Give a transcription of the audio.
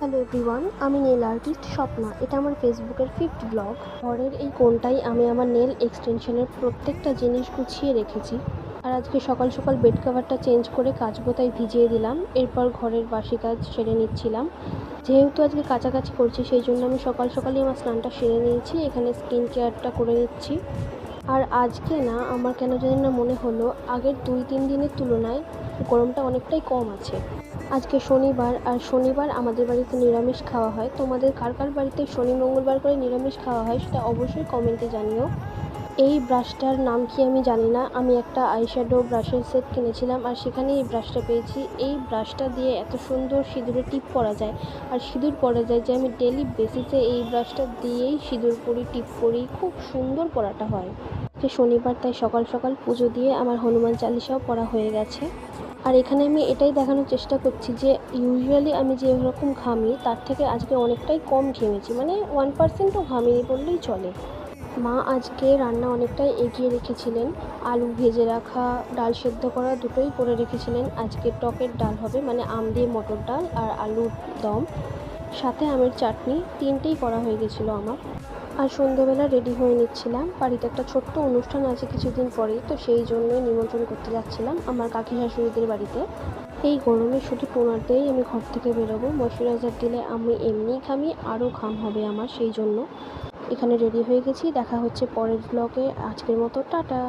Hello everyone, আমি nail artist Swapna. এটা আমার ফেসবুকের 5th ব্লগ। ঘরের এই কোণটায় আমি আমার নেল এক্সটেনশনের প্রত্যেকটা জিনিস গুছিয়ে রেখেছি। আর আজকে সকাল সকাল বেড কভারটা চেঞ্জ করে কাচবো তাই ভিজিয়ে দিলাম। এরপর ঘরের বাসি কাজ সেরে নিচ্ছিলাম। যেহেতু আজকে কাছাকাছি করছি সেই জন্য আমি সকাল সকালই আমার স্নানটা সেরে নিয়েছি। এখানে স্কিন কেয়ারটা করে নিচ্ছি। আর আজকে না আমার কেন জানি না মনে হলো আগের 2-3 দিনের তুলনায় গরমটা অনেকটাই কম আছে। আজকে শনিবার, আর শনিবার আমাদের বাড়িতে নিরামিষ খাওয়া হয়। তোমাদের কার কার বাড়িতে শনি মঙ্গলবার করে নিরামিষ খাওয়া হয় সেটা অবশ্যই কমেন্টে জানিও। এই ব্রাশটার নাম কি আমি জানি না। আমি একটা আইশ্যাডো ব্রাশের সেট কিনেছিলাম আর সেখানে এই ব্রাশটা পেয়েছি। এই ব্রাশটা দিয়ে এত সুন্দর সিঁদুরে টিপ করা যায় আর সিঁদুর পরা যায় যে আমি ডেলি বেসিসে এই ব্রাশটা দিয়েই সিঁদুর পরি, টিপ করি। খুব সুন্দর পরাটা হয়। আজকে শনিবার তাই সকাল সকাল পুজো দিয়ে আমার হনুমান চালিসাও পড়া হয়ে গেছে। আর এখানে আমি এটাই দেখানোর চেষ্টা করছি যে ইউজুয়ালি আমি যেরকম ঘামি তার থেকে আজকে অনেকটাই কম ঘেমেছি, মানে 1%ও ঘামিনি বললেই চলে। মা আজকে রান্না অনেকটাই এগিয়ে রেখেছিলেন। আলু ভেজে রাখা, ডাল সেদ্ধ করা দুটোই করে রেখেছিলেন। আজকে টকের ডাল হবে, মানে আম দিয়ে মটর ডাল আর আলুর দম, সাথে আমের চাটনি, তিনটেই করা হয়ে গেছিলো আমার। আর সন্ধ্যেবেলা রেডি হয়ে নিচ্ছিলাম। বাড়িতে একটা ছোট্ট অনুষ্ঠান আছে কিছুদিন পরেই, তো সেই জন্যই নিমন্ত্রণ করতে যাচ্ছিলাম আমার কাকি শাশুড়িদের বাড়িতে। এই গরমে শুধু টোনার দিয়েই আমি ঘর থেকে বেরোবো। ময়শ্চারাইজার দিলে আমি এমনিই ঘামি, আরও ঘাম হবে আমার, সেই জন্য এখানে রেডি হয়ে গেছি। দেখা হচ্ছে পরের ব্লগে। আজকের মতো টাটা।